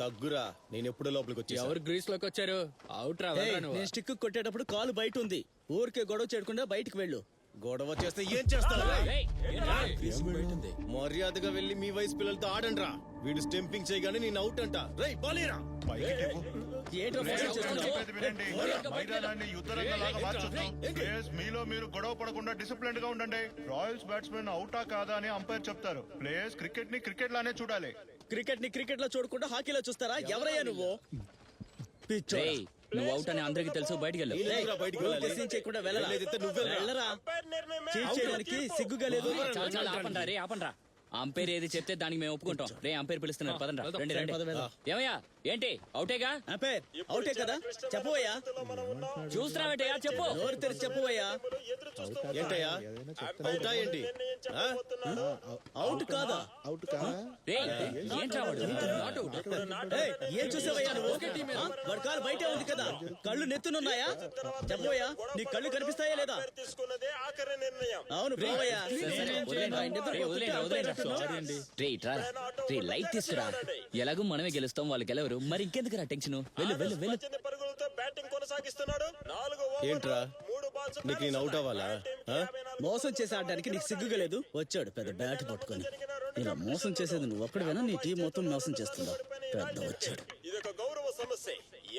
తగ్గురా, నేను ఎప్పుడో లోపలికి వచ్చి. ఎవరు గ్రీస్ లోకి వచ్చారు? అవుట్ రా. నేను స్టిక్ కొట్టేటప్పుడు కాలు బయట ఉంది. ఊరికే గొడవ చేయకుండా బయటికి వెళ్ళు. గొడవ చేస్తే ఏం చేస్తావు? మర్యాదగా వెళ్ళి మీ వయసు పిల్లలతో ఆడండి రా. వీడు స్టెంపింగ్ చేయగానే నేను అవుట్ అంట. రై బాలేరా. మీలో మీరు గొడవ పడకుండా డిసిప్లిన్ గా ఉండండి. రాయల్స్ బ్యాట్స్మెన్ అవుటా కాదా అని అంపైర్ చెప్తారు. ప్లేయర్స్ క్రికెట్ ని క్రికెట్ లానే చూడాలి. క్రికెట్ లో చూడకుండా హాకీలో చూస్తారా? ఎవరయ్యా నువ్వు? నువ్వు అవుట్ అని అందరికి తెలుసు. బయటికి వెళ్ళరా. సిగ్గుగా లేదు. ఆపండ్రా. అంపైర్ ఏది చెప్తే దానికి మేము ఒప్పుకుంటాం. రే అంపైర్ పిలుస్తున్నారు, పదండ్రా. రండి. ఏమయ్యా ఏంటి అవుటేగా? అంపైర్ అవుటే కదా, చెప్పవయ్యా. చూస్తున్నావేటయ్యా? చెప్పు. నోరు తెరిచి చెప్పవయ్యా. ఏంటయ్యా అవుటా ఏంటి? అవుట్ కాదా? ఏం చూసావయ్యా నువ్వు? వాడి కాలు బయటే ఉంది కదా, కళ్ళు నెత్తునున్నాయా? చెప్పవయ్యా, నీ కళ్ళు కనిపిస్తాయా లేదా? అవును పోవయ్యా. లైట్ తీసుకురా. ఎలాగో మనమే గెలుస్తాం, వాళ్ళు గెలవరు. మరి ఇంకెందుకు రా టెన్షన్? వెళ్ళు. ఏంట్రా నీకు నేను అవుట్ అవ్వాలా? మోసం చేసి ఆడడానికి నీకు సిగ్గుగా లేదు? వచ్చాడు పెద్ద బ్యాట్ పట్టుకొని. ఇలా మోసం చేసేది నువ్వు ఒక్కడివేనా? నీ టీం మొత్తం మోసం చేస్తుందా? పెద్ద వచ్చాడు. ఇదొక గౌరవ సమస్య.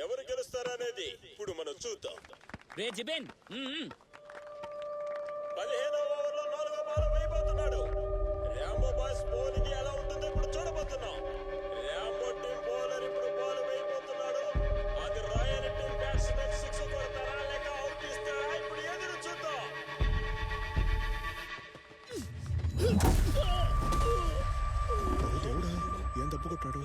ఎవరు గెలుస్తారనేది ఇప్పుడు మనం చూద్దాం. రే జిబెన్, 15వ ఓవర్లో 4వ బాల్ వేయబోతున్నాడు. రాంబో బాస్ బౌలింగ్ ఎలా ఉంటుందో ఇప్పుడు చూడబోతున్నాం. రాంబో టీం బౌలర్ ఇప్పుడు బాల్ వేయబోతున్నాడు. అది రాయల్ టీం బ్యాట్స్మెన్ 6 కొడతారా లేక అవుట్ ఇస్తారా? ఇప్పుడు ఎదురు చూద్దాం. ఏం తప్పు కొట్టాడు?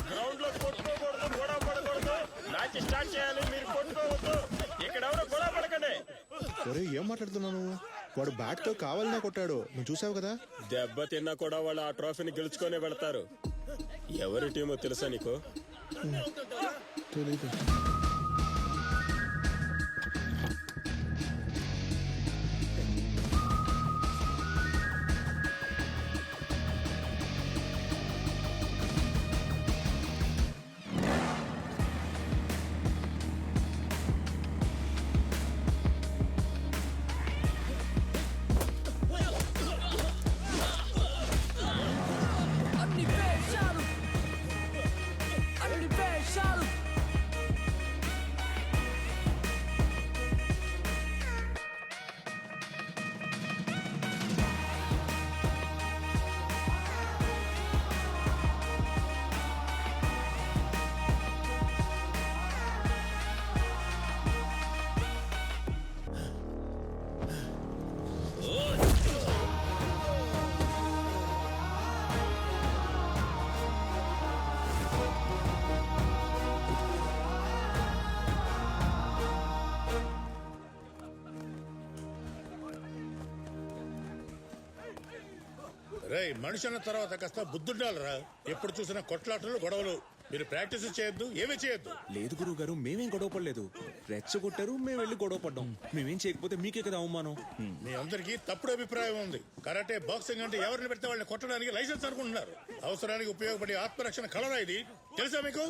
గ్రౌండ్ లో కొట్టుకోకూడదు, గొడవ పడకూడదు. మ్యాచ్ స్టార్ట్ చేయాలి, మీరు కొట్టుకోవద్దు. ఇక్కడ ఎవరు గొడవ పడకండి. ఏం మాట్లాడుతున్నాను? వాడు బ్యాట్ తో కావాలనే కొట్టాడు, నువ్వు చూసావు కదా. దెబ్బ తిన్నా కూడా వాళ్ళు ఆ ట్రోఫీని గెలుచుకొని వెళ్తారు. ఎవరి టీమో తెలుసా నీకు? తెలీదు. మనిషి అన్న తర్వాత కాస్త బుద్ధుండాలరా. ఎప్పుడు చూసినా కొట్లాటలు, గొడవలు. మీరు ప్రాక్టీస్ చేయొద్దు, ఏమీ చేయొద్దు. లేదు గురువు గారు, మేమేం గొడవ పడలేదు. రెచ్చగొట్టారు, మేము వెళ్ళి గొడవ పడ్డాం. మేమేం చేయకపోతే మీకే కదా అవమానం. మీ అందరికీ తప్పుడు అభిప్రాయం ఉంది. కరాటే, బాక్సింగ్ అంటే ఎవరిని పెడితే వాళ్ళని కొట్టడానికి లైసెన్స్ అనుకుంటున్నారు. అవసరానికి ఉపయోగపడే ఆత్మరక్షణ కళరా ఇది, తెలుసా మీకు?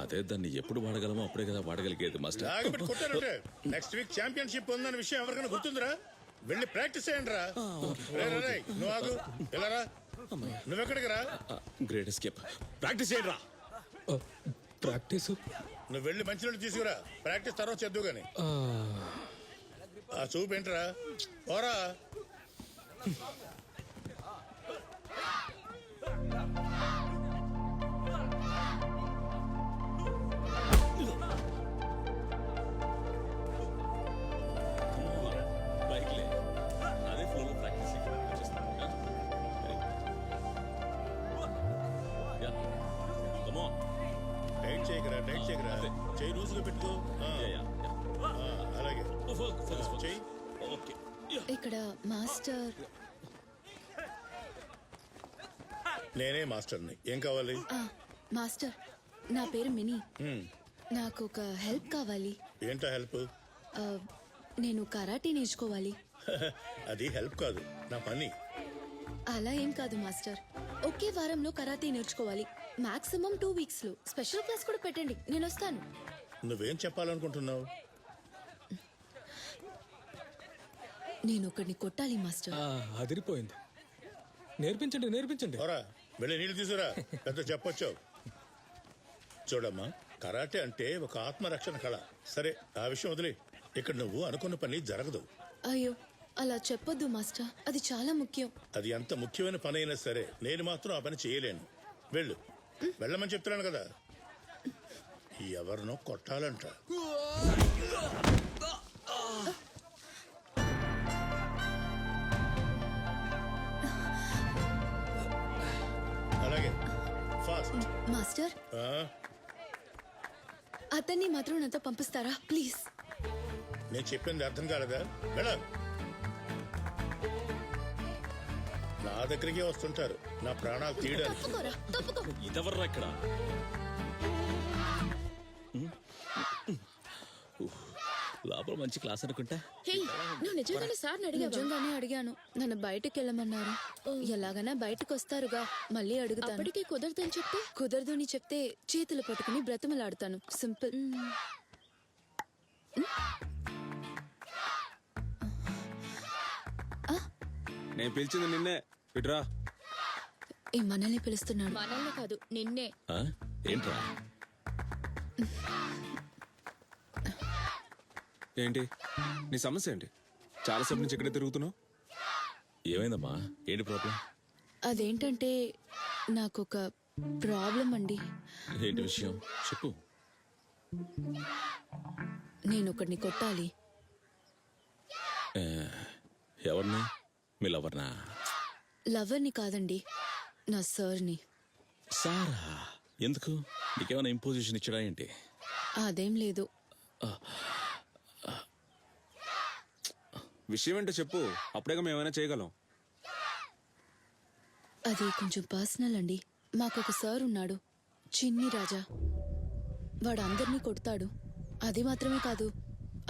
అదే, దాన్ని ఎప్పుడు వాడగలమో అప్పుడే కదా వాడగలిగేది మాస్టర్. ఆగిపెట్టి కొట్టారంటే నెక్స్ట్ వీక్ ఛాంపియన్షిప్ ఉందన్న విషయం ఎవరికైనా గుర్తుందిరా? వెళ్ళి ప్రాక్టీస్ చేయండి రా. నువ్వు ఆగు, వెళ్ళరా. నువ్వెక్కడికి రా? Great escape. ప్రాక్టీస్ చేయండి రా. ప్రాక్టీస్ నువ్వు వెళ్ళి మంచినీళ్ళు తీసుకురా. ప్రాక్టీస్ తర్వాత చేద్దు గాని. ఆ చూపేంట్రా, పోరా. టైట్ చేయకరా, చెయ్యి లూజ్గా పెట్టుకో. అలాగే చెయ్యి. ఇక్కడ మాస్టర్ నేనే మాస్టర్ని. ఏం కావాలి? మాస్టర్, నా పేరు మినీ. నాకు ఒక హెల్ప్ కావాలి. ఏంటా హెల్ప్? ఆ, నేను కరాటే నేర్చుకోవాలి. అది హెల్ప్ కాదు, నా పని. అలా ఏం కాదు మాస్టర్, ఒకే వారంలో కరాటే నేర్చుకోవాలి. మాక్సిమం 2 weeks లో. స్పెషల్ క్లాస్ కూడా పెట్టండి, నేను వస్తాను. నువ్వేం చెప్పాలనుకుంటున్నావు? నేను ఒకడిని కొట్టాలి మాస్టర్. అదిరిపోయింది. నేర్పించండి నేర్పించండి. ఓరా వెళ్ళి నీళ్ళు తీసుకురా. పెద్ద చెప్పొచ్చు. చూడమ్మా, కరాటే అంటే ఒక ఆత్మరక్షణ కళ. సరే ఆ విషయం వదిలే. ఇక్కడ నువ్వు అనుకున్న పని జరగదు. అయ్యో, అలా చెప్పొద్దు మాస్టర్, అది చాలా ముఖ్యం. అది ఎంత ముఖ్యమైన పని అయినా సరే నేను మాత్రం ఆ పని చేయలేను. వెళ్ళు. వెళ్ళమని చెప్తున్నాను కదా. ఎవరినో కొట్టాలంట. అలాగే ఫాస్ట్. మాస్టర్, అతన్ని మాత్రం నాతో పంపిస్తారా ప్లీజ్? నేను చెప్పింది అర్థం కాలేదా? వెళ్ళ. నా దగ్గరికే వస్తుంటారు నా ప్రాణాలు తీయడానికి. తప్పుకోరా, తప్పుకో. ఇదెవర్రా ఇక్కడ? లోపల మంచి క్లాస్ అనుకుంటా. హే, నువ్వు నిజంగానే సార్ని అడిగా? నిజంగానే అడిగాను. నన్ను బయటకు వెళ్ళమన్నారు. ఎలాగైనా బయటకు వస్తారుగా, మళ్ళీ అడుగుతాను. అప్పటికి కుదరదని చెప్తే? కుదరదు అని చెప్తే చేతులు పట్టుకుని బ్రతమలాడుతాను. సింపుల్. నేను పిలిచింది నిన్నే. ఇట్రా. ఈ మనల్ని పిలుస్తున్నాడు. మనల్ని కాదు, నిన్నే. ఏంట్రా? ఏంటి నీ సమస్య ఏంటి? చాలాసేపు నుంచి ఇక్కడే తిరుగుతున్నావు. ఏమైందమ్మా? ఏంటి ప్రాబ్లం? అదేంటంటే నాకొక ప్రాబ్లం అండి. ఏంటి విషయం చెప్పు. నేను ఒకడిని కొట్టాలి. ఎవరిని? మీ లవర్నా? లవర్ని కాదండి, నా సార్ని. సారా? ఎందుకు? నీకేమైనా ఇంపోజిషన్ ఇచ్చడా ఏంటి? అదేం లేదు. విషయం ఏంటో చెప్పు, అప్పుడేగా మేమైనా చేయగలం. అది కొంచెం పర్సనల్ అండి. మాకొక సార్ ఉన్నాడు, చిన్ని రాజా. వాడు అందరినీ కొడతాడు. అది మాత్రమే కాదు,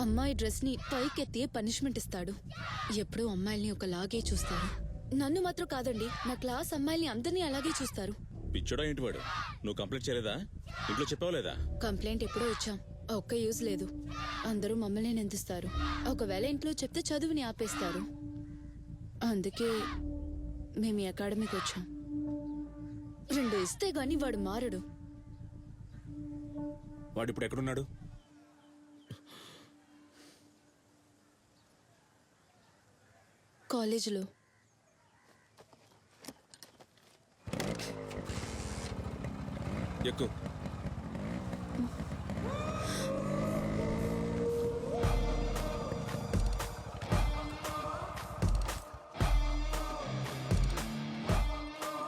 అమ్మాయి డ్రెస్ ని పైకెత్తి పనిష్మెంట్ ఇస్తాడు. ఎప్పుడూ అమ్మాయిల్ని ఒకలాగే చూస్తారు. నన్ను మాత్రం కాదండి, నా క్లాస్ అమ్మాయిల్ని అందరినీ అలాగే చూస్తారు. పిచ్చోడా ఏంటి వాడు? నువ్వు కంప్లైంట్ చేయలేదా? ఇంట్లో చెప్పావలేదా? కంప్లైంట్ ఎప్పుడో ఇచ్చాం, ఒక్క యూజ్ లేదు. అందరూ మమ్మల్ని నిందిస్తారు. ఒకవేళ ఇంట్లో చెప్తే చదువుని ఆపేస్తారు. అందుకే మేము ఈ అకాడమీకి వచ్చాం. 2 ఇస్తే గాని వాడు మారడు. వాడు ఇప్పుడు ఎక్కడున్నాడు? కాలేజీలో. ఎక్కు.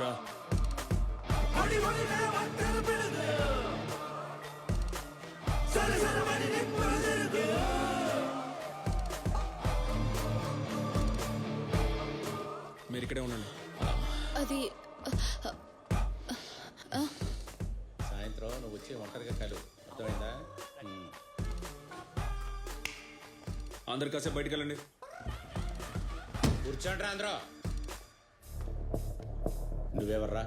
రా. మీరు ఇక్కడే ఉండండి. అది సాయంత్రం నువ్వు వచ్చి ఒంటరిగా కలు, అర్థమైందా? అందరు కాసేపు బయటికి వెళ్ళండి. కూర్చోండి రా అందరూ. నువ్వెవర్రా?